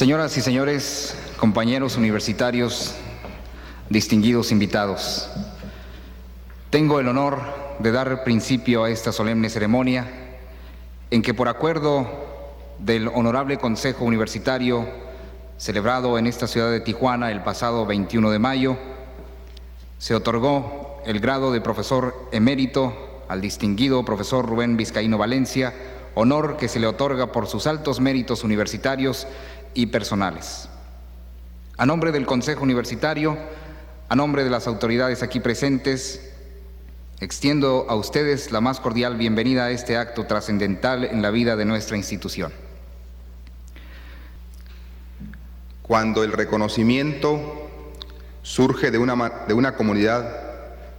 Señoras y señores, compañeros universitarios, distinguidos invitados, tengo el honor de dar principio a esta solemne ceremonia en que, por acuerdo del Honorable Consejo Universitario celebrado en esta ciudad de Tijuana el pasado 21 de mayo, se otorgó el grado de profesor emérito al distinguido profesor Rubén Vizcaíno Valencia, honor que se le otorga por sus altos méritos universitarios y personales. A nombre del Consejo Universitario, a nombre de las autoridades aquí presentes, extiendo a ustedes la más cordial bienvenida a este acto trascendental en la vida de nuestra institución. Cuando el reconocimiento surge de una comunidad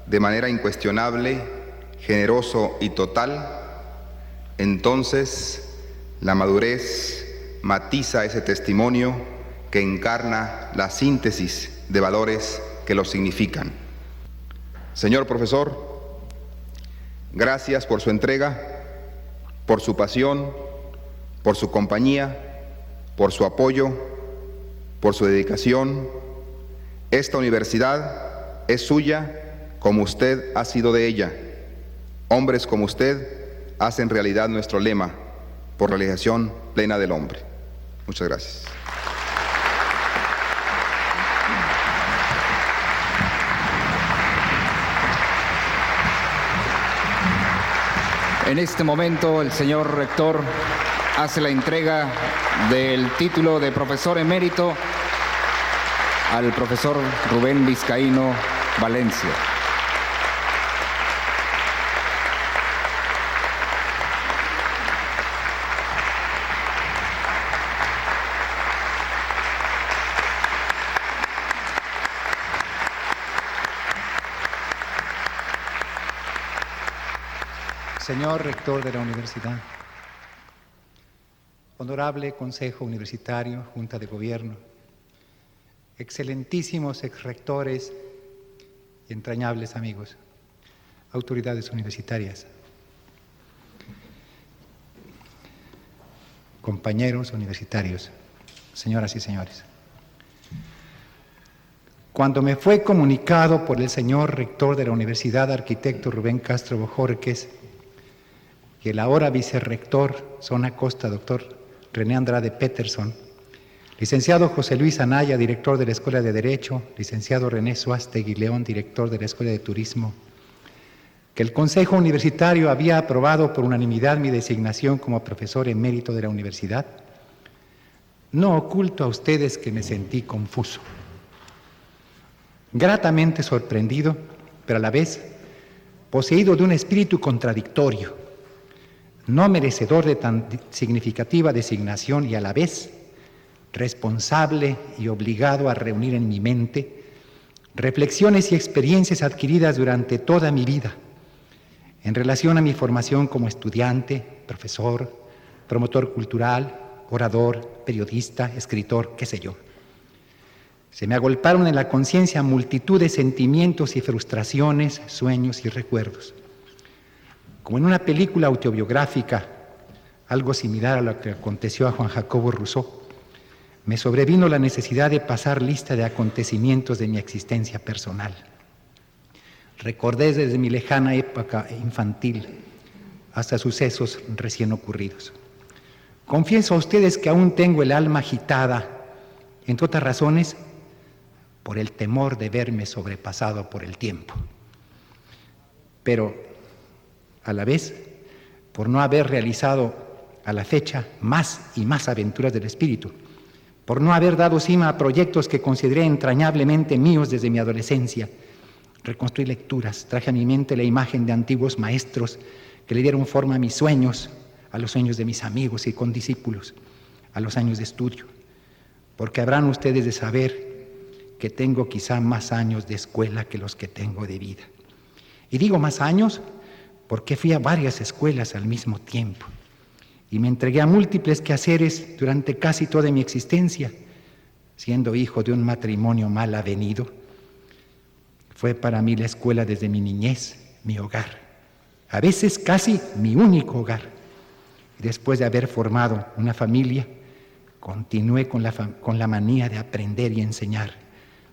de manera incuestionable, generoso y total, entonces la madurez matiza ese testimonio que encarna la síntesis de valores que lo significan. Señor profesor, gracias por su entrega, por su pasión, por su compañía, por su apoyo, por su dedicación. Esta universidad es suya como usted ha sido de ella. Hombres como usted hacen realidad nuestro lema, por realización plena del hombre. Muchas gracias. En este momento, el señor rector hace la entrega del título de profesor emérito al profesor Rubén Vizcaíno Valencia. Señor Rector de la Universidad, Honorable Consejo Universitario, Junta de Gobierno, excelentísimos exrectores y entrañables amigos, autoridades universitarias, compañeros universitarios, señoras y señores. Cuando me fue comunicado por el señor Rector de la Universidad, arquitecto Rubén Castro Bojorquez, y el ahora vicerrector zona costa, doctor René Andrade Peterson, licenciado José Luis Anaya, director de la Escuela de Derecho, licenciado René Suástegui León, director de la Escuela de Turismo, que el Consejo Universitario había aprobado por unanimidad mi designación como profesor emérito de la universidad, no oculto a ustedes que me sentí confuso, gratamente sorprendido, pero a la vez poseído de un espíritu contradictorio, no merecedor de tan significativa designación y a la vez responsable y obligado a reunir en mi mente reflexiones y experiencias adquiridas durante toda mi vida en relación a mi formación como estudiante, profesor, promotor cultural, orador, periodista, escritor, qué sé yo. Se me agolparon en la conciencia multitud de sentimientos y frustraciones, sueños y recuerdos. Como en una película autobiográfica, algo similar a lo que aconteció a Juan Jacobo Rousseau, me sobrevino la necesidad de pasar lista de acontecimientos de mi existencia personal. Recordé desde mi lejana época infantil hasta sucesos recién ocurridos. Confieso a ustedes que aún tengo el alma agitada, entre otras razones, por el temor de verme sobrepasado por el tiempo. Pero a la vez, por no haber realizado a la fecha más y más aventuras del espíritu, por no haber dado cima a proyectos que consideré entrañablemente míos desde mi adolescencia. Reconstruí lecturas, traje a mi mente la imagen de antiguos maestros que le dieron forma a mis sueños, a los sueños de mis amigos y condiscípulos, a los años de estudio, porque habrán ustedes de saber que tengo quizá más años de escuela que los que tengo de vida. Y digo más años porque fui a varias escuelas al mismo tiempo y me entregué a múltiples quehaceres durante casi toda mi existencia, siendo hijo de un matrimonio mal avenido. Fue para mí la escuela desde mi niñez, mi hogar, a veces casi mi único hogar. Después de haber formado una familia, Continué con la manía de aprender y enseñar,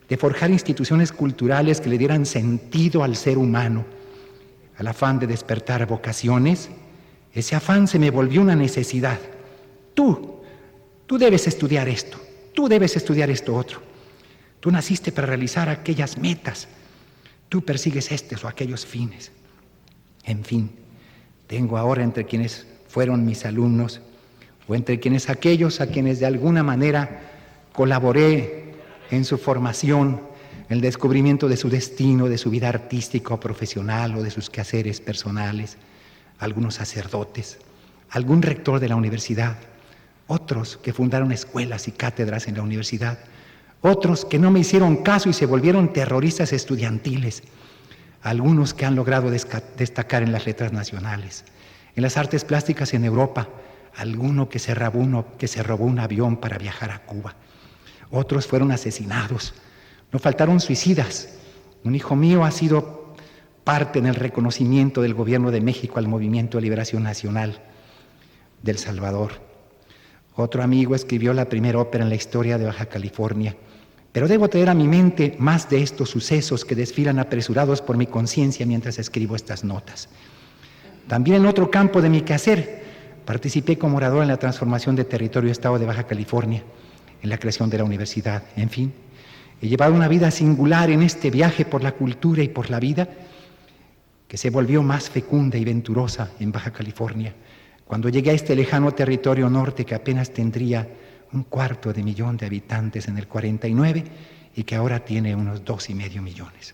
de forjar instituciones culturales que le dieran sentido al ser humano. Al afán de despertar vocaciones, ese afán se me volvió una necesidad. Tú debes estudiar esto, tú debes estudiar esto otro. Tú naciste para realizar aquellas metas, tú persigues estos o aquellos fines. En fin, tengo ahora entre quienes fueron mis alumnos o entre quienes aquellos a quienes de alguna manera colaboré en su formación, en el descubrimiento de su destino, de su vida artística o profesional o de sus quehaceres personales, algunos sacerdotes, algún rector de la universidad, otros que fundaron escuelas y cátedras en la universidad, otros que no me hicieron caso y se volvieron terroristas estudiantiles, algunos que han logrado destacar en las letras nacionales, en las artes plásticas en Europa, alguno que se robó un avión para viajar a Cuba, otros fueron asesinados, no faltaron suicidas. Un hijo mío ha sido parte en el reconocimiento del gobierno de México al Movimiento de Liberación Nacional del Salvador. Otro amigo escribió la primera ópera en la historia de Baja California. Pero debo traer a mi mente más de estos sucesos que desfilan apresurados por mi conciencia mientras escribo estas notas. También en otro campo de mi quehacer, participé como orador en la transformación de territorio y estado de Baja California, en la creación de la universidad. En fin, he llevado una vida singular en este viaje por la cultura y por la vida, que se volvió más fecunda y venturosa en Baja California, cuando llegué a este lejano territorio norte que apenas tendría 250,000 de habitantes en el 49 y que ahora tiene unos 2,5 millones.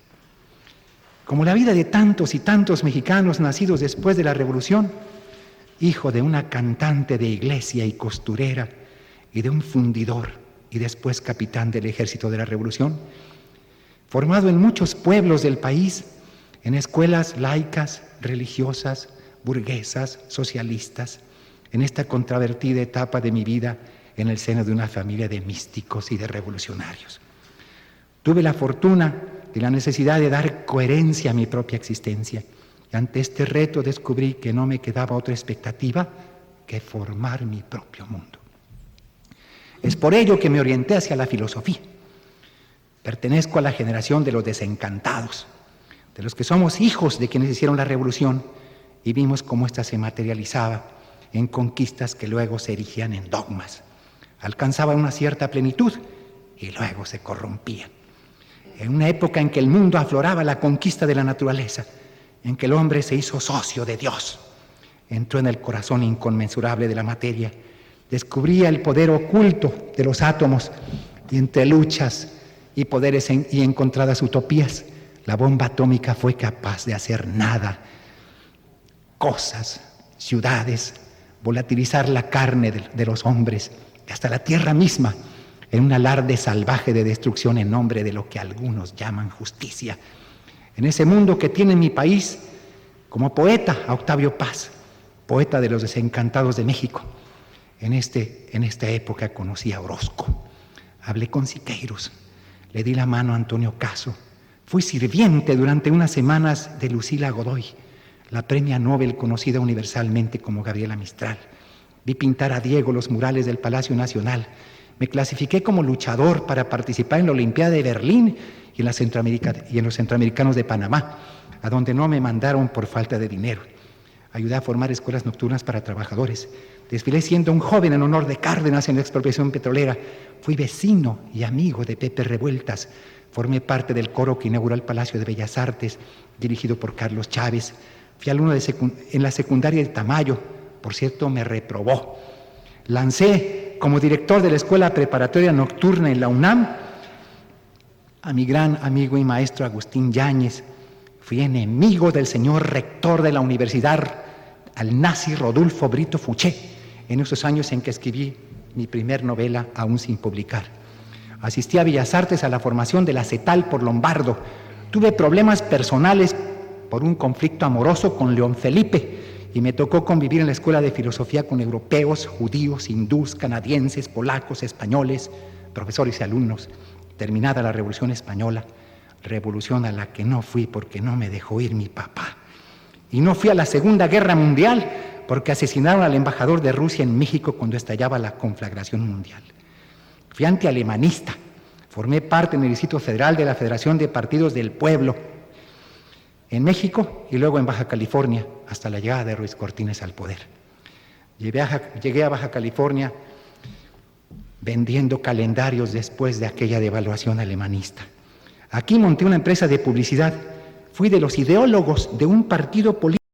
Como la vida de tantos y tantos mexicanos nacidos después de la Revolución, hijo de una cantante de iglesia y costurera y de un fundidor y después capitán del ejército de la Revolución, formado en muchos pueblos del país, en escuelas laicas, religiosas, burguesas, socialistas, en esta controvertida etapa de mi vida en el seno de una familia de místicos y de revolucionarios. Tuve la fortuna y la necesidad de dar coherencia a mi propia existencia, y ante este reto descubrí que no me quedaba otra expectativa que formar mi propio mundo. Es por ello que me orienté hacia la filosofía. Pertenezco a la generación de los desencantados, de los que somos hijos de quienes hicieron la revolución y vimos cómo ésta se materializaba en conquistas que luego se erigían en dogmas. Alcanzaban una cierta plenitud y luego se corrompían. En una época en que el mundo afloraba la conquista de la naturaleza, en que el hombre se hizo socio de Dios, entró en el corazón inconmensurable de la materia, descubría el poder oculto de los átomos y entre luchas y poderes y encontradas utopías, la bomba atómica fue capaz de hacer nada, cosas, ciudades, volatilizar la carne de los hombres, hasta la tierra misma, en un alarde salvaje de destrucción en nombre de lo que algunos llaman justicia. En ese mundo que tiene mi país, como poeta, a Octavio Paz, poeta de los desencantados de México. En esta época conocí a Orozco, hablé con Siqueiros, le di la mano a Antonio Caso, fui sirviente durante unas semanas de Lucila Godoy, la premia Nobel conocida universalmente como Gabriela Mistral. Vi pintar a Diego los murales del Palacio Nacional. Me clasifiqué como luchador para participar en la Olimpiada de Berlín y en los Centroamericanos de Panamá, a donde no me mandaron por falta de dinero. Ayudé a formar escuelas nocturnas para trabajadores. Desfilé siendo un joven en honor de Cárdenas en la expropiación petrolera. Fui vecino y amigo de Pepe Revueltas. Formé parte del coro que inauguró el Palacio de Bellas Artes, dirigido por Carlos Chávez. Fui alumno en la secundaria de Tamayo. Por cierto, me reprobó. Lancé como director de la Escuela Preparatoria Nocturna en la UNAM a mi gran amigo y maestro Agustín Yáñez. Fui enemigo del señor rector de la universidad, al nazi Rodolfo Brito Fouché, en esos años en que escribí mi primer novela aún sin publicar. Asistí a Bellas Artes a la formación de la CETAL por Lombardo. Tuve problemas personales por un conflicto amoroso con León Felipe y me tocó convivir en la Escuela de Filosofía con europeos, judíos, hindús, canadienses, polacos, españoles, profesores y alumnos. Terminada la Revolución Española, revolución a la que no fui porque no me dejó ir mi papá. Y no fui a la Segunda Guerra Mundial porque asesinaron al embajador de Rusia en México cuando estallaba la conflagración mundial. Fui antialemanista, formé parte en el Distrito Federal de la Federación de Partidos del Pueblo en México y luego en Baja California hasta la llegada de Ruiz Cortines al poder. Llegué a Baja California vendiendo calendarios después de aquella devaluación alemanista. Aquí monté una empresa de publicidad. Fui de los ideólogos de un partido político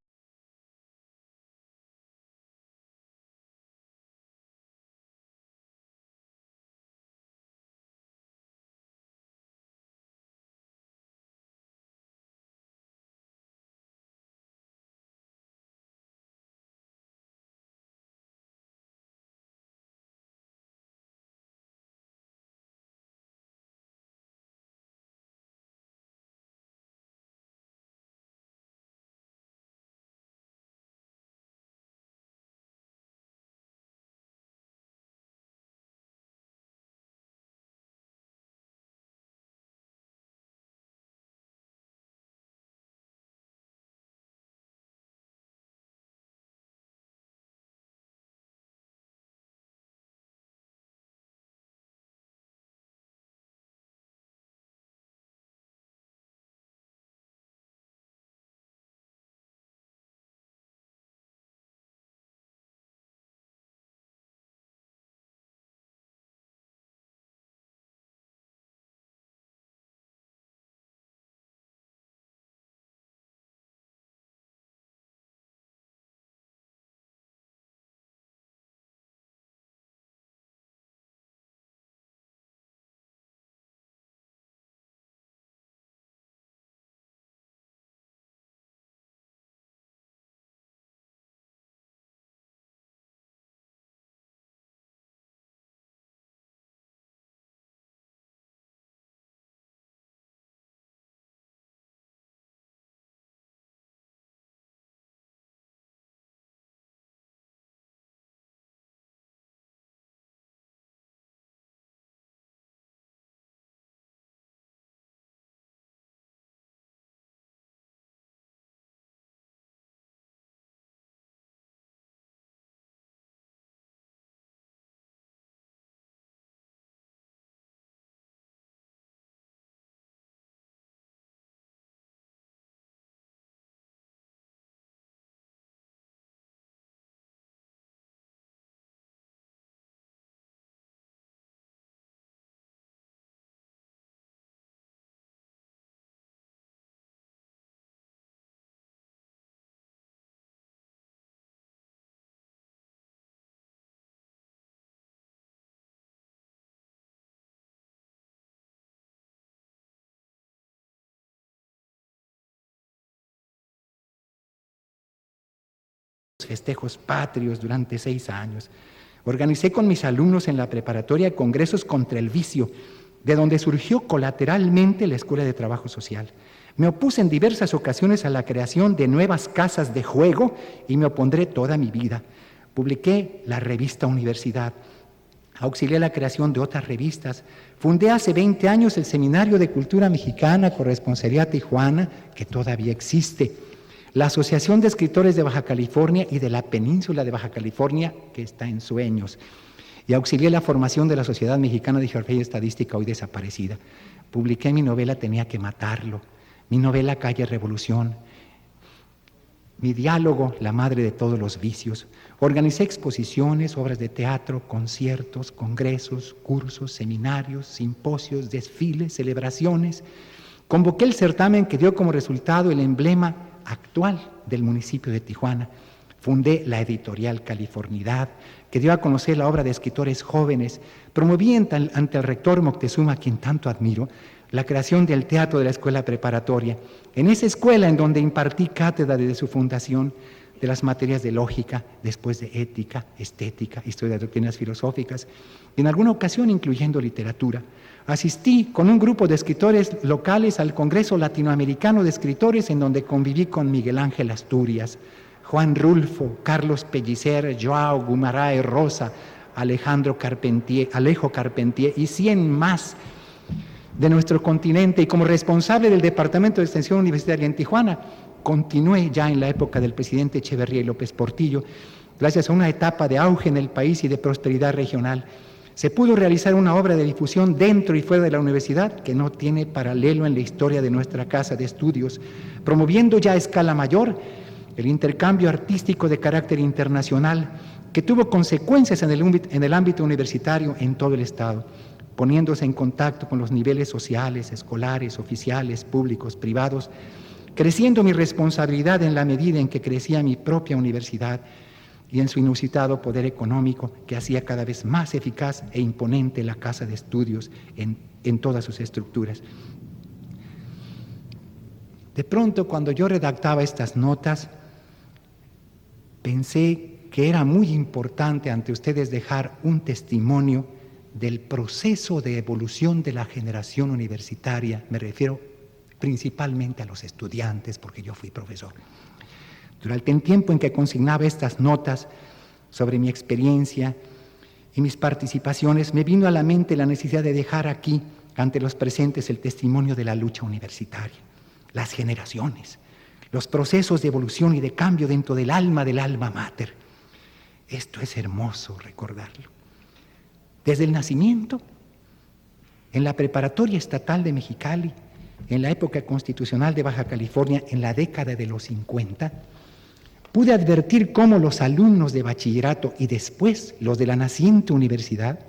festejos patrios durante 6 años. Organicé con mis alumnos en la preparatoria congresos contra el vicio, de donde surgió colateralmente la Escuela de Trabajo Social. Me opuse en diversas ocasiones a la creación de nuevas casas de juego y me opondré toda mi vida. Publiqué la revista Universidad, auxilié la creación de otras revistas, fundé hace 20 años el Seminario de Cultura Mexicana, Corresponsalía Tijuana, que todavía existe, la Asociación de Escritores de Baja California y de la Península de Baja California, que está en sueños, y auxilié la formación de la Sociedad Mexicana de Geografía y Estadística, hoy desaparecida. Publiqué mi novela Tenía que matarlo, mi novela Calle Revolución, mi diálogo La madre de todos los vicios. Organicé exposiciones, obras de teatro, conciertos, congresos, cursos, seminarios, simposios, desfiles, celebraciones. Convoqué el certamen que dio como resultado el emblema actual del municipio de Tijuana. Fundé la editorial Californidad, que dio a conocer la obra de escritores jóvenes. Promoví ante el rector Moctezuma, a quien tanto admiro, la creación del teatro de la escuela preparatoria. En esa escuela en donde impartí cátedra desde su fundación de las materias de lógica, después de ética, estética, historia de doctrinas filosóficas, y en alguna ocasión incluyendo literatura. Asistí con un grupo de escritores locales al Congreso Latinoamericano de Escritores, en donde conviví con Miguel Ángel Asturias, Juan Rulfo, Carlos Pellicer, Joao Guimarães Rosa, Alejo Carpentier y 100 más de nuestro continente. Y como responsable del Departamento de Extensión Universitaria en Tijuana, continué ya en la época del presidente Echeverría y López Portillo, gracias a una etapa de auge en el país y de prosperidad regional. Se pudo realizar una obra de difusión dentro y fuera de la universidad que no tiene paralelo en la historia de nuestra casa de estudios, promoviendo ya a escala mayor el intercambio artístico de carácter internacional que tuvo consecuencias en el ámbito universitario en todo el Estado, poniéndose en contacto con los niveles sociales, escolares, oficiales, públicos, privados, creciendo mi responsabilidad en la medida en que crecía mi propia universidad y en su inusitado poder económico que hacía cada vez más eficaz e imponente la casa de estudios en todas sus estructuras. De pronto, cuando yo redactaba estas notas, pensé que era muy importante ante ustedes dejar un testimonio del proceso de evolución de la generación universitaria. Me refiero principalmente a los estudiantes, porque yo fui profesor. Durante el tiempo en que consignaba estas notas sobre mi experiencia y mis participaciones, me vino a la mente la necesidad de dejar aquí, ante los presentes, el testimonio de la lucha universitaria, las generaciones, los procesos de evolución y de cambio dentro del alma mater. Esto es hermoso recordarlo. Desde el nacimiento, en la preparatoria estatal de Mexicali, en la época constitucional de Baja California, en la década de los 50, pude advertir cómo los alumnos de bachillerato y después los de la naciente universidad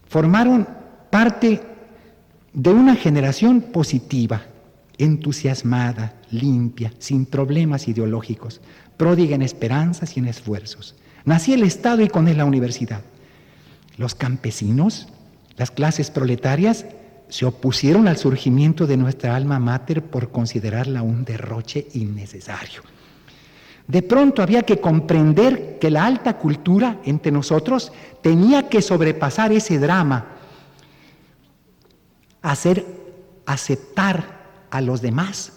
formaron parte de una generación positiva, entusiasmada, limpia, sin problemas ideológicos, pródiga en esperanzas y en esfuerzos. Nacía el Estado y con él la universidad. Los campesinos, las clases proletarias, se opusieron al surgimiento de nuestra alma mater por considerarla un derroche innecesario. De pronto había que comprender que la alta cultura entre nosotros tenía que sobrepasar ese drama, hacer aceptar a los demás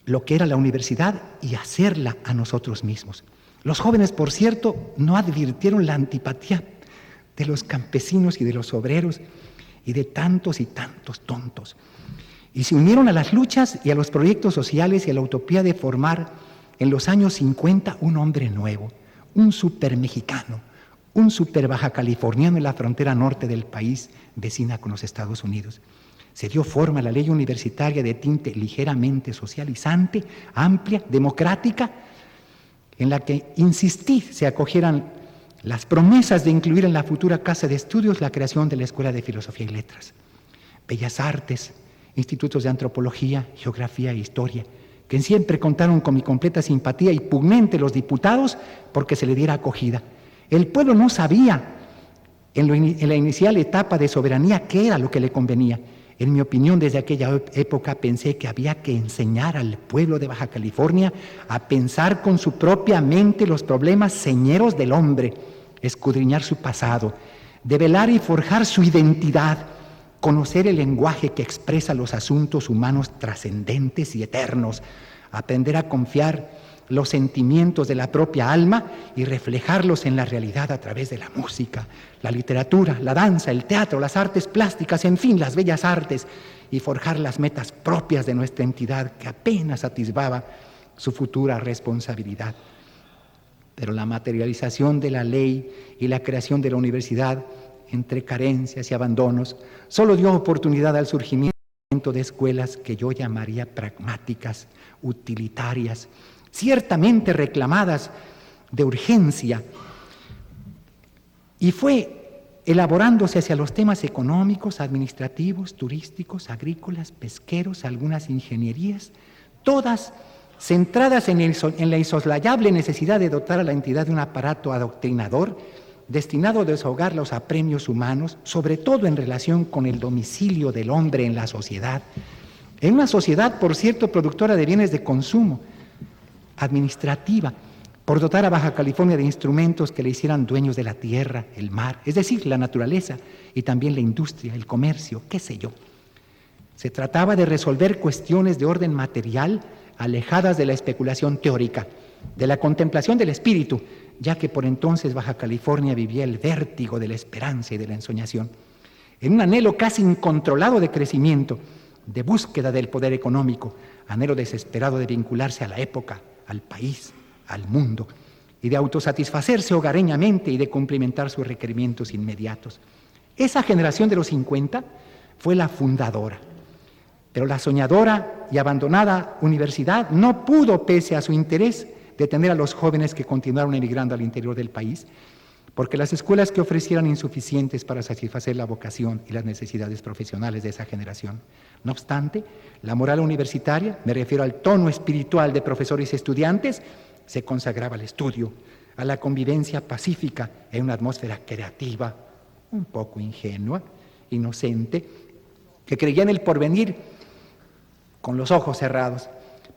lo que era la universidad y hacerla a nosotros mismos. Los jóvenes, por cierto, no advirtieron la antipatía de los campesinos y de los obreros y de tantos y tantos tontos, y se unieron a las luchas y a los proyectos sociales y a la utopía de formar en los años 50 un hombre nuevo, un super mexicano, un super baja californiano en la frontera norte del país, vecina con los Estados Unidos. Se dio forma a la ley universitaria de tinte ligeramente socializante, amplia, democrática, en la que, insistí, se acogieran las promesas de incluir en la futura casa de estudios la creación de la Escuela de Filosofía y Letras, Bellas Artes, institutos de antropología, geografía e historia, que siempre contaron con mi completa simpatía y pugné los diputados porque se le diera acogida. El pueblo no sabía en la inicial etapa de soberanía qué era lo que le convenía. En mi opinión, desde aquella época pensé que había que enseñar al pueblo de Baja California a pensar con su propia mente los problemas señeros del hombre, escudriñar su pasado, develar y forjar su identidad, conocer el lenguaje que expresa los asuntos humanos trascendentes y eternos, aprender a confiar los sentimientos de la propia alma y reflejarlos en la realidad a través de la música, la literatura, la danza, el teatro, las artes plásticas, en fin, las bellas artes, y forjar las metas propias de nuestra entidad que apenas atisbaba su futura responsabilidad. Pero la materialización de la ley y la creación de la universidad, entre carencias y abandonos, solo dio oportunidad al surgimiento de escuelas que yo llamaría pragmáticas, utilitarias, ciertamente reclamadas de urgencia, y fue elaborándose hacia los temas económicos, administrativos, turísticos, agrícolas, pesqueros, algunas ingenierías, todas centradas en la insoslayable necesidad de dotar a la entidad de un aparato adoctrinador destinado a desahogar los apremios humanos, sobre todo en relación con el domicilio del hombre en la sociedad, en una sociedad, por cierto, productora de bienes de consumo, administrativa, por dotar a Baja California de instrumentos que le hicieran dueños de la tierra, el mar, es decir, la naturaleza, y también la industria, el comercio, qué sé yo. Se trataba de resolver cuestiones de orden material alejadas de la especulación teórica, de la contemplación del espíritu, ya que por entonces Baja California vivía el vértigo de la esperanza y de la ensoñación. En un anhelo casi incontrolado de crecimiento, de búsqueda del poder económico, anhelo desesperado de vincularse a la época, al país, al mundo, y de autosatisfacerse hogareñamente y de cumplimentar sus requerimientos inmediatos. Esa generación de los 50 fue la fundadora, pero la soñadora y abandonada universidad no pudo, pese a su interés, detener a los jóvenes que continuaron emigrando al interior del país, porque las escuelas que ofrecieran insuficientes para satisfacer la vocación y las necesidades profesionales de esa generación. No obstante, la moral universitaria, me refiero al tono espiritual de profesores y estudiantes, se consagraba al estudio, a la convivencia pacífica en una atmósfera creativa, un poco ingenua, inocente, que creía en el porvenir con los ojos cerrados,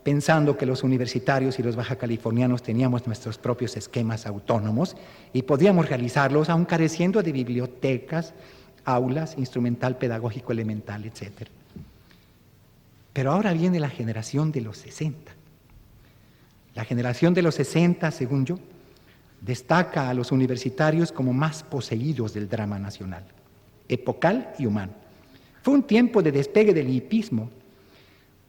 pensando que los universitarios y los bajacalifornianos teníamos nuestros propios esquemas autónomos y podíamos realizarlos aun careciendo de bibliotecas, aulas, instrumental pedagógico elemental, etc. Pero ahora viene la generación de los 60. La generación de los 60, según yo, destaca a los universitarios como más poseídos del drama nacional, epocal y humano. Fue un tiempo de despegue del hipismo,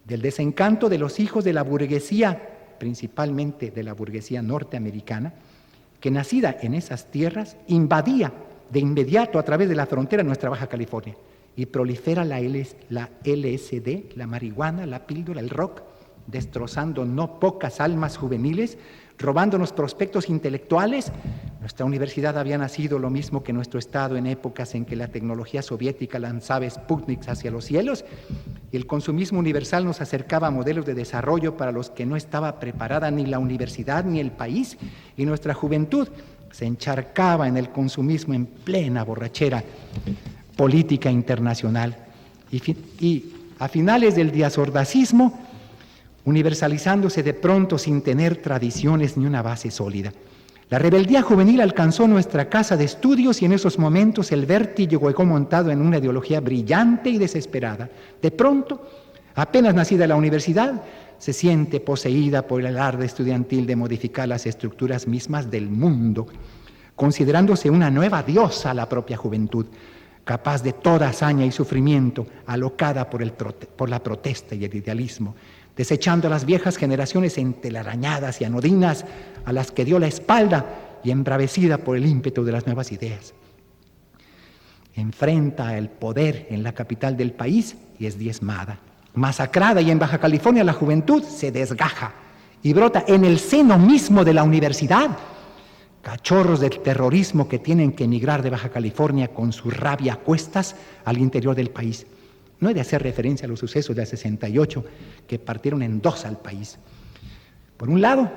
del desencanto de los hijos de la burguesía, principalmente de la burguesía norteamericana, que nacida en esas tierras invadía de inmediato a través de la frontera nuestra Baja California y prolifera la LSD, la marihuana, la píldora, el rock, destrozando no pocas almas juveniles, robándonos prospectos intelectuales. Nuestra universidad había nacido lo mismo que nuestro estado en épocas en que la tecnología soviética lanzaba Sputniks hacia los cielos y el consumismo universal nos acercaba a modelos de desarrollo para los que no estaba preparada ni la universidad ni el país, y nuestra juventud se encharcaba en el consumismo en plena borrachera política internacional. Y a finales del diazordacismo, universalizándose de pronto sin tener tradiciones ni una base sólida. La rebeldía juvenil alcanzó nuestra casa de estudios y en esos momentos el vértigo llegó montado en una ideología brillante y desesperada. De pronto, apenas nacida la universidad, se siente poseída por el alarde estudiantil de modificar las estructuras mismas del mundo, considerándose una nueva diosa la propia juventud, capaz de toda hazaña y sufrimiento, alocada por la protesta y el idealismo, desechando a las viejas generaciones entelarañadas y anodinas a las que dio la espalda y embravecida por el ímpetu de las nuevas ideas. Enfrenta el poder en la capital del país y es diezmada, masacrada, y en Baja California la juventud se desgaja y brota en el seno mismo de la universidad cachorros del terrorismo que tienen que emigrar de Baja California con su rabia a cuestas al interior del país. No he de hacer referencia a los sucesos del 68 que partieron en dos al país. Por un lado,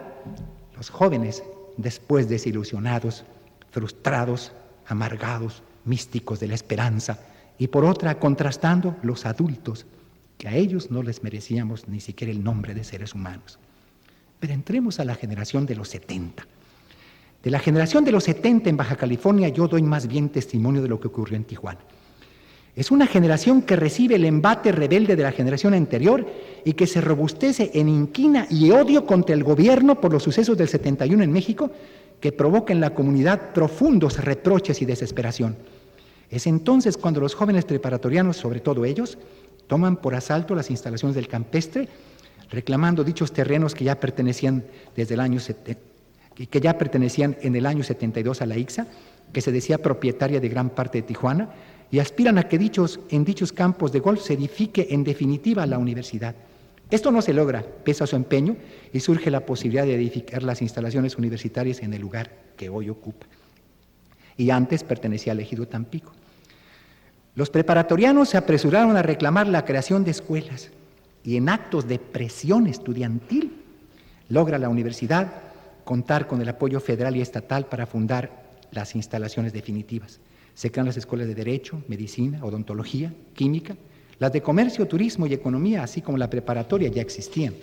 los jóvenes, después desilusionados, frustrados, amargados, místicos de la esperanza, y por otra, contrastando, los adultos, que a ellos no les merecíamos ni siquiera el nombre de seres humanos. Pero entremos a la generación de los 70. De la generación de los 70 en Baja California yo doy más bien testimonio de lo que ocurrió en Tijuana. Es una generación que recibe el embate rebelde de la generación anterior y que se robustece en inquina y odio contra el gobierno por los sucesos del 71 en México, que provoca en la comunidad profundos reproches y desesperación. Es entonces cuando los jóvenes preparatorianos, sobre todo ellos, toman por asalto las instalaciones del campestre, reclamando dichos terrenos que ya pertenecían en el año 72 a la ICSA, que se decía propietaria de gran parte de Tijuana, y aspiran a que en dichos campos de golf se edifique en definitiva la universidad. Esto no se logra, pese a su empeño, y surge la posibilidad de edificar las instalaciones universitarias en el lugar que hoy ocupa. Y antes pertenecía al ejido Tampico. Los preparatorianos se apresuraron a reclamar la creación de escuelas, y en actos de presión estudiantil logra la universidad contar con el apoyo federal y estatal para fundar las instalaciones definitivas. Se crean las escuelas de Derecho, Medicina, Odontología, Química, las de Comercio, Turismo y Economía, así como la preparatoria ya existían.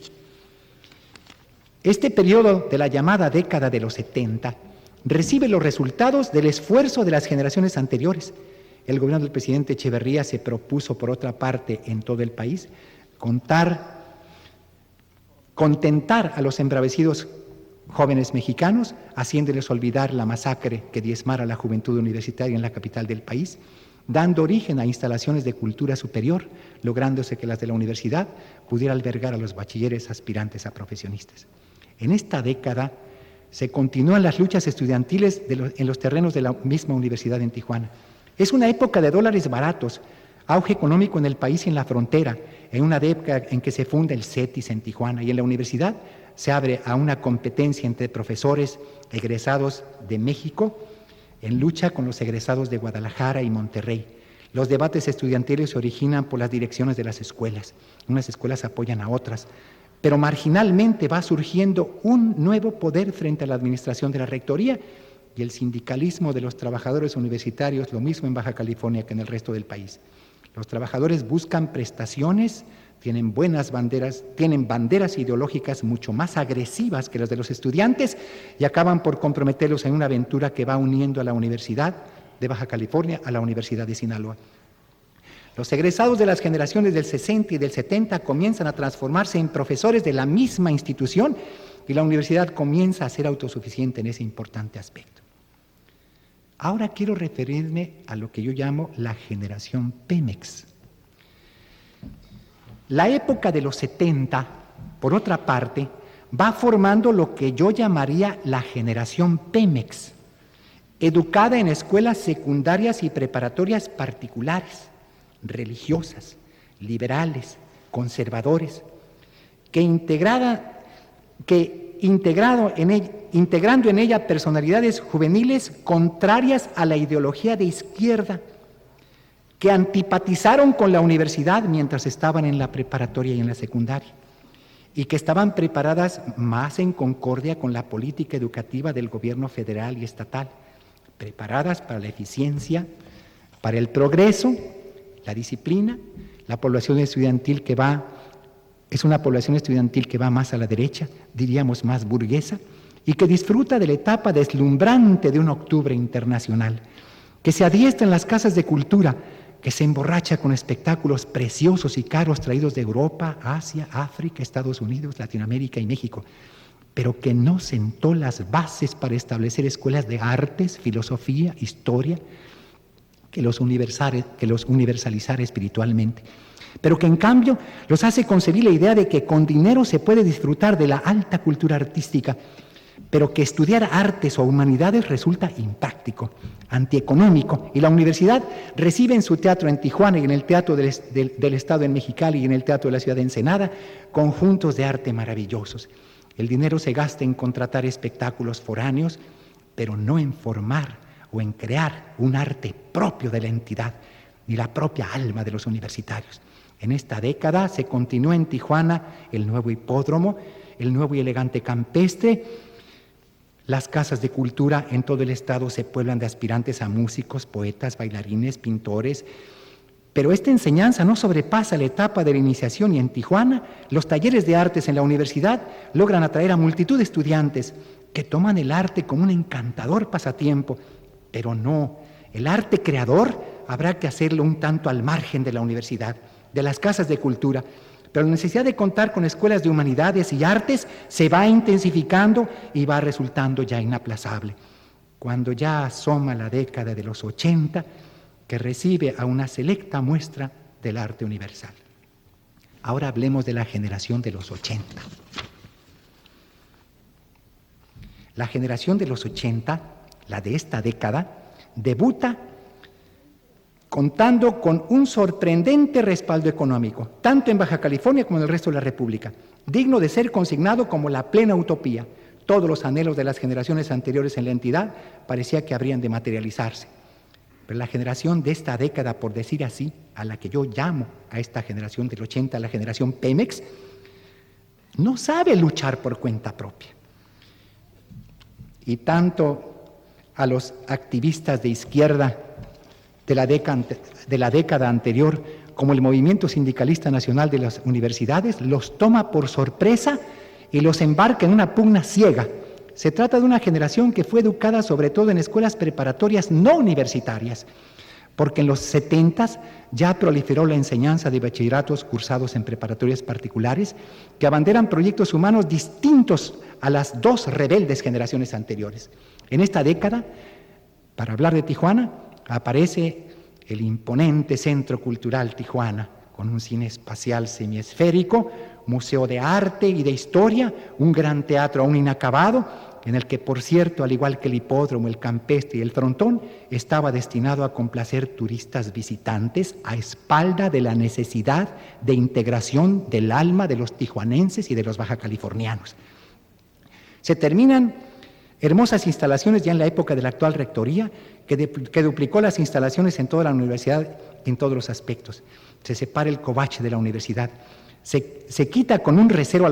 Este periodo de la llamada década de los 70 recibe los resultados del esfuerzo de las generaciones anteriores. El gobierno del presidente Echeverría se propuso, por otra parte, en todo el país, contentar a los embravecidos jóvenes mexicanos, haciéndoles olvidar la masacre que diezmara la juventud universitaria en la capital del país, dando origen a instalaciones de cultura superior, lográndose que las de la universidad pudieran albergar a los bachilleres aspirantes a profesionistas. En esta década se continúan las luchas estudiantiles en los terrenos de la misma universidad en Tijuana. Es una época de dólares baratos, auge económico en el país y en la frontera, en una década en que se funda el CETIS en Tijuana, y en la universidad se abre a una competencia entre profesores egresados de México en lucha con los egresados de Guadalajara y Monterrey. Los debates estudiantiles se originan por las direcciones de las escuelas. Unas escuelas apoyan a otras, pero marginalmente va surgiendo un nuevo poder frente a la administración de la rectoría y el sindicalismo de los trabajadores universitarios, lo mismo en Baja California que en el resto del país. Los trabajadores buscan prestaciones, tienen buenas banderas, tienen banderas ideológicas mucho más agresivas que las de los estudiantes y acaban por comprometerlos en una aventura que va uniendo a la Universidad de Baja California a la Universidad de Sinaloa. Los egresados de las generaciones del 60 y del 70 comienzan a transformarse en profesores de la misma institución y la universidad comienza a ser autosuficiente en ese importante aspecto. Ahora quiero referirme a lo que yo llamo la generación Pemex. La época de los 70, por otra parte, va formando lo que yo llamaría la generación Pemex, educada en escuelas secundarias y preparatorias particulares, religiosas, liberales, conservadores, integrando en ella personalidades juveniles contrarias a la ideología de izquierda, que antipatizaron con la universidad mientras estaban en la preparatoria y en la secundaria, y que estaban preparadas más en concordia con la política educativa del gobierno federal y estatal, preparadas para la eficiencia, para el progreso, la disciplina, la población estudiantil es una población estudiantil que va más a la derecha, diríamos más burguesa, y que disfruta de la etapa deslumbrante de un octubre internacional, que se adiestra en las casas de cultura, que se emborracha con espectáculos preciosos y caros traídos de Europa, Asia, África, Estados Unidos, Latinoamérica y México, pero que no sentó las bases para establecer escuelas de artes, filosofía, historia, que los universalizara espiritualmente, pero que en cambio los hace concebir la idea de que con dinero se puede disfrutar de la alta cultura artística, pero que estudiar artes o humanidades resulta impráctico, antieconómico, y la universidad recibe en su teatro en Tijuana y en el Teatro del Estado en Mexicali y en el Teatro de la Ciudad de Ensenada conjuntos de arte maravillosos. El dinero se gasta en contratar espectáculos foráneos, pero no en formar o en crear un arte propio de la entidad, ni la propia alma de los universitarios. En esta década se continúa en Tijuana el nuevo hipódromo, el nuevo y elegante campestre. Las casas de cultura en todo el estado se pueblan de aspirantes a músicos, poetas, bailarines, pintores. Pero esta enseñanza no sobrepasa la etapa de la iniciación y en Tijuana los talleres de artes en la universidad logran atraer a multitud de estudiantes que toman el arte como un encantador pasatiempo. Pero no, el arte creador habrá que hacerlo un tanto al margen de la universidad, de las casas de cultura. Pero la necesidad de contar con escuelas de humanidades y artes se va intensificando y va resultando ya inaplazable. Cuando ya asoma la década de los 80, que recibe a una selecta muestra del arte universal. Ahora hablemos de la generación de los 80. La generación de los 80, la de esta década, debuta contando con un sorprendente respaldo económico, tanto en Baja California como en el resto de la República, digno de ser consignado como la plena utopía. Todos los anhelos de las generaciones anteriores en la entidad parecía que habrían de materializarse. Pero la generación de esta década, por decir así, a la que yo llamo a esta generación del 80, la generación Pemex, no sabe luchar por cuenta propia. Y tanto a los activistas de izquierda de la década anterior como el movimiento sindicalista nacional de las universidades los toma por sorpresa y los embarca en una pugna ciega. Se trata de una generación que fue educada sobre todo en escuelas preparatorias no universitarias, porque en los 70s ya proliferó la enseñanza de bachilleratos cursados en preparatorias particulares que abanderan proyectos humanos distintos a las dos rebeldes generaciones anteriores. En esta década, para hablar de Tijuana, aparece el imponente Centro Cultural Tijuana, con un cine espacial semiesférico, museo de arte y de historia, un gran teatro aún inacabado, en el que, por cierto, al igual que el hipódromo, el campestre y el frontón, estaba destinado a complacer turistas visitantes a espalda de la necesidad de integración del alma de los tijuanenses y de los bajacalifornianos. Se terminan hermosas instalaciones ya en la época de la actual rectoría, que duplicó las instalaciones en toda la universidad en todos los aspectos. Se separa el covache de la universidad, se quita con un rasero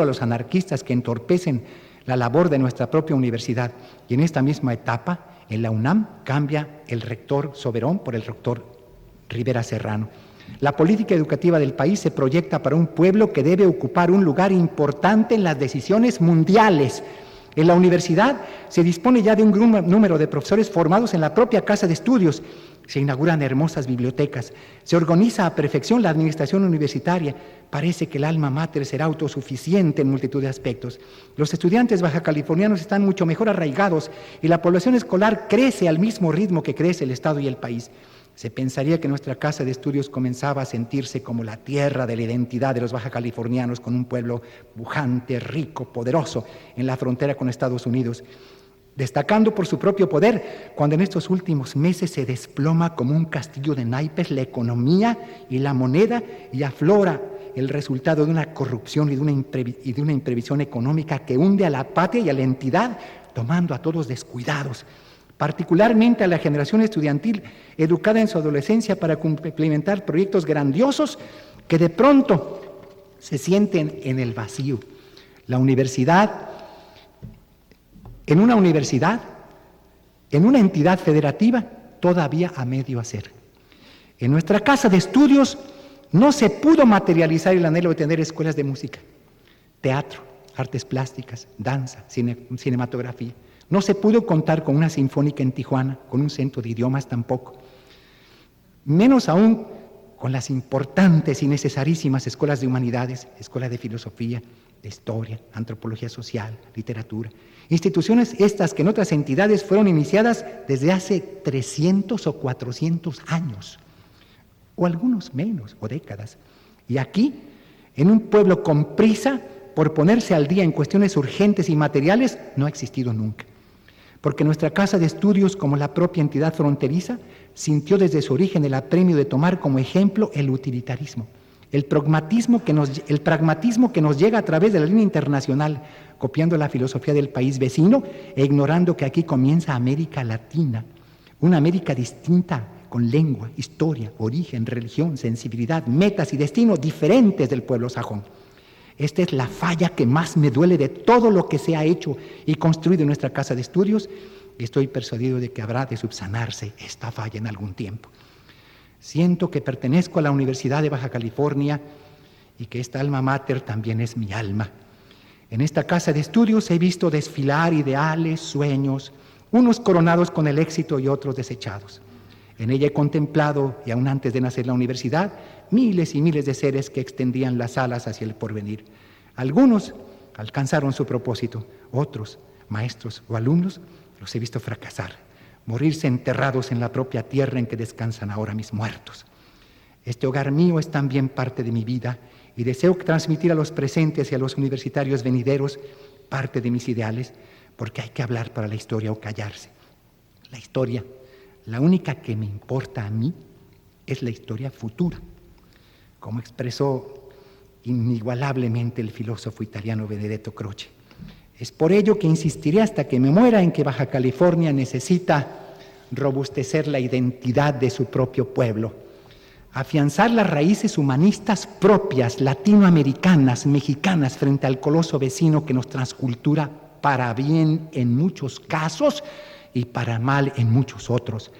a los anarquistas que entorpecen la labor de nuestra propia universidad, y en esta misma etapa, en la UNAM, cambia el rector Soberón por el rector Rivera Serrano. La política educativa del país se proyecta para un pueblo que debe ocupar un lugar importante en las decisiones mundiales. En la universidad se dispone ya de un gran número de profesores formados en la propia casa de estudios. Se inauguran hermosas bibliotecas, se organiza a perfección la administración universitaria. Parece que el alma mater será autosuficiente en multitud de aspectos. Los estudiantes bajacalifornianos están mucho mejor arraigados y la población escolar crece al mismo ritmo que crece el Estado y el país. Se pensaría que nuestra casa de estudios comenzaba a sentirse como la tierra de la identidad de los bajacalifornianos, con un pueblo pujante, rico, poderoso en la frontera con Estados Unidos, destacando por su propio poder, cuando en estos últimos meses se desploma como un castillo de naipes la economía y la moneda, y aflora el resultado de una corrupción y de una imprevisión económica que hunde a la patria y a la entidad, tomando a todos descuidados, particularmente a la generación estudiantil educada en su adolescencia para complementar proyectos grandiosos que de pronto se sienten en el vacío. La universidad, en una entidad federativa, todavía a medio hacer. En nuestra casa de estudios no se pudo materializar el anhelo de tener escuelas de música, teatro, artes plásticas, danza, cinematografía. No se pudo contar con una sinfónica en Tijuana, con un centro de idiomas tampoco. Menos aún con las importantes y necesarísimas escuelas de humanidades, escuela de filosofía, de historia, antropología social, literatura. Instituciones estas que en otras entidades fueron iniciadas desde hace 300 o 400 años, o algunos menos, o décadas. Y aquí, en un pueblo con prisa por ponerse al día en cuestiones urgentes y materiales, no ha existido nunca. Porque nuestra casa de estudios, como la propia entidad fronteriza, sintió desde su origen el apremio de tomar como ejemplo el utilitarismo, el pragmatismo que nos llega a través de la línea internacional, copiando la filosofía del país vecino e ignorando que aquí comienza América Latina, una América distinta, con lengua, historia, origen, religión, sensibilidad, metas y destino diferentes del pueblo sajón. Esta es la falla que más me duele de todo lo que se ha hecho y construido en nuestra casa de estudios, y estoy persuadido de que habrá de subsanarse esta falla en algún tiempo. Siento que pertenezco a la Universidad de Baja California y que esta alma mater también es mi alma. En esta casa de estudios he visto desfilar ideales, sueños, unos coronados con el éxito y otros desechados. En ella he contemplado, y aún antes de nacer la universidad, miles y miles de seres que extendían las alas hacia el porvenir. Algunos alcanzaron su propósito, otros, maestros o alumnos, los he visto fracasar, morirse enterrados en la propia tierra en que descansan ahora mis muertos. Este hogar mío es también parte de mi vida y deseo transmitir a los presentes y a los universitarios venideros parte de mis ideales, porque hay que hablar para la historia o callarse. La historia, la única que me importa a mí, es la historia futura, como expresó inigualablemente el filósofo italiano Benedetto Croce. Es por ello que insistiré hasta que me muera en que Baja California necesita robustecer la identidad de su propio pueblo, afianzar las raíces humanistas propias, latinoamericanas, mexicanas, frente al coloso vecino que nos transcultura para bien en muchos casos y para mal en muchos otros.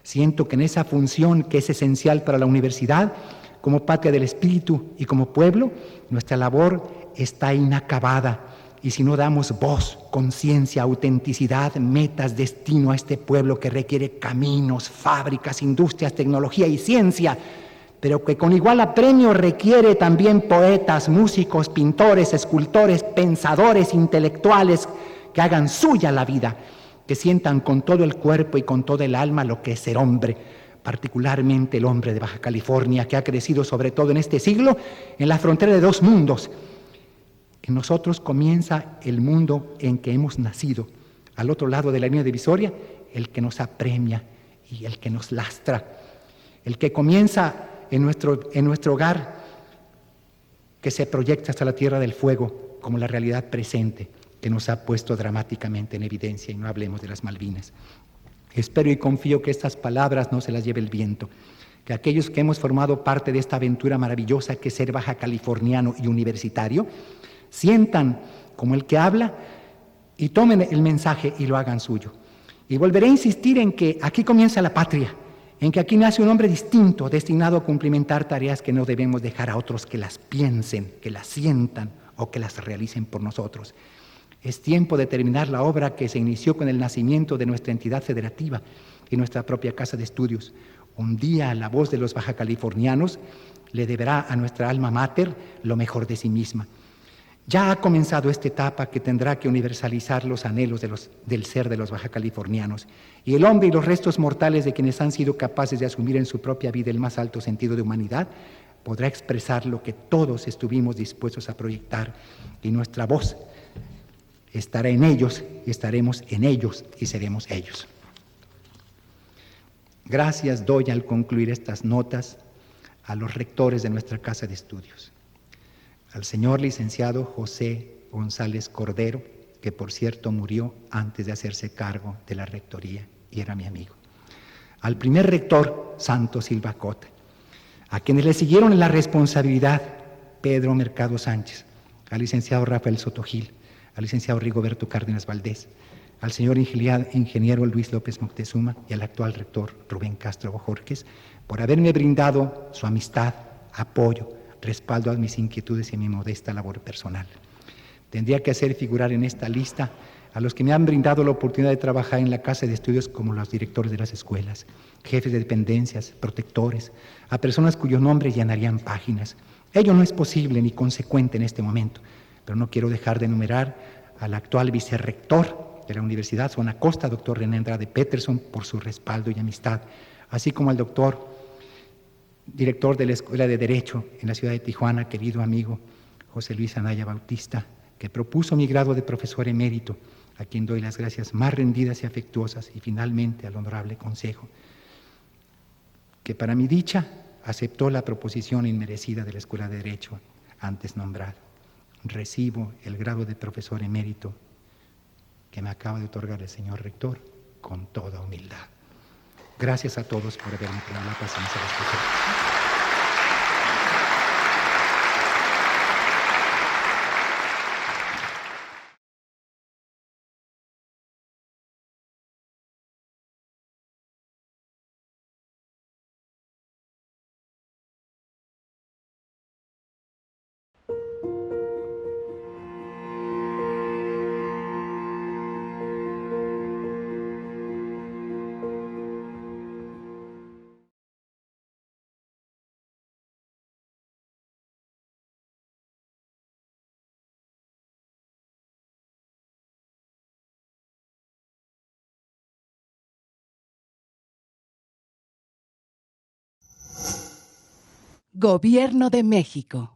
Siento que en esa función que es esencial para la universidad, como patria del espíritu y como pueblo, nuestra labor está inacabada. Y si no damos voz, conciencia, autenticidad, metas, destino a este pueblo que requiere caminos, fábricas, industrias, tecnología y ciencia, pero que con igual apremio requiere también poetas, músicos, pintores, escultores, pensadores, intelectuales que hagan suya la vida, que sientan con todo el cuerpo y con toda el alma lo que es ser hombre, particularmente el hombre de Baja California, que ha crecido sobre todo en este siglo en la frontera de dos mundos. En nosotros comienza el mundo en que hemos nacido. Al otro lado de la línea divisoria, el que nos apremia y el que nos lastra. El que comienza en nuestro hogar, que se proyecta hasta la Tierra del Fuego como la realidad presente que nos ha puesto dramáticamente en evidencia, y no hablemos de las Malvinas. Espero y confío que estas palabras no se las lleve el viento, que aquellos que hemos formado parte de esta aventura maravillosa que es ser baja californiano y universitario, sientan como el que habla y tomen el mensaje y lo hagan suyo. Y volveré a insistir en que aquí comienza la patria, en que aquí nace un hombre distinto, destinado a cumplimentar tareas que no debemos dejar a otros que las piensen, que las sientan o que las realicen por nosotros. Es tiempo de terminar la obra que se inició con el nacimiento de nuestra entidad federativa y nuestra propia casa de estudios. Un día la voz de los baja californianos le deberá a nuestra alma mater lo mejor de sí misma. Ya ha comenzado esta etapa que tendrá que universalizar los anhelos del ser de los baja californianos, y el hombre y los restos mortales de quienes han sido capaces de asumir en su propia vida el más alto sentido de humanidad podrá expresar lo que todos estuvimos dispuestos a proyectar, y nuestra voz estará en ellos y estaremos en ellos y seremos ellos. Gracias doy al concluir estas notas a los rectores de nuestra casa de estudios, al señor licenciado José González Cordero, que por cierto murió antes de hacerse cargo de la rectoría y era mi amigo, al primer rector Santos Silva Cota, a quienes le siguieron en la responsabilidad Pedro Mercado Sánchez, al licenciado Rafael Sotogil, al licenciado Rigoberto Cárdenas Valdés, al señor ingeniero Luis López Moctezuma y al actual rector Rubén Castro Bojorquez, por haberme brindado su amistad, apoyo, respaldo a mis inquietudes y a mi modesta labor personal. Tendría que hacer figurar en esta lista a los que me han brindado la oportunidad de trabajar en la casa de estudios, como los directores de las escuelas, jefes de dependencias, protectores, a personas cuyos nombres llenarían páginas. Ello no es posible ni consecuente en este momento, pero no quiero dejar de enumerar al actual vicerrector de la Universidad Juan Acosta, doctor René Andrade Peterson, por su respaldo y amistad, así como al director de la Escuela de Derecho en la ciudad de Tijuana, querido amigo José Luis Anaya Bautista, que propuso mi grado de profesor emérito, a quien doy las gracias más rendidas y afectuosas, y finalmente al honorable Consejo, que para mi dicha aceptó la proposición inmerecida de la Escuela de Derecho antes nombrada. Recibo el grado de profesor emérito que me acaba de otorgar el señor rector con toda humildad. Gracias a todos por haberme tenido la paciencia de escuchar. Gobierno de México.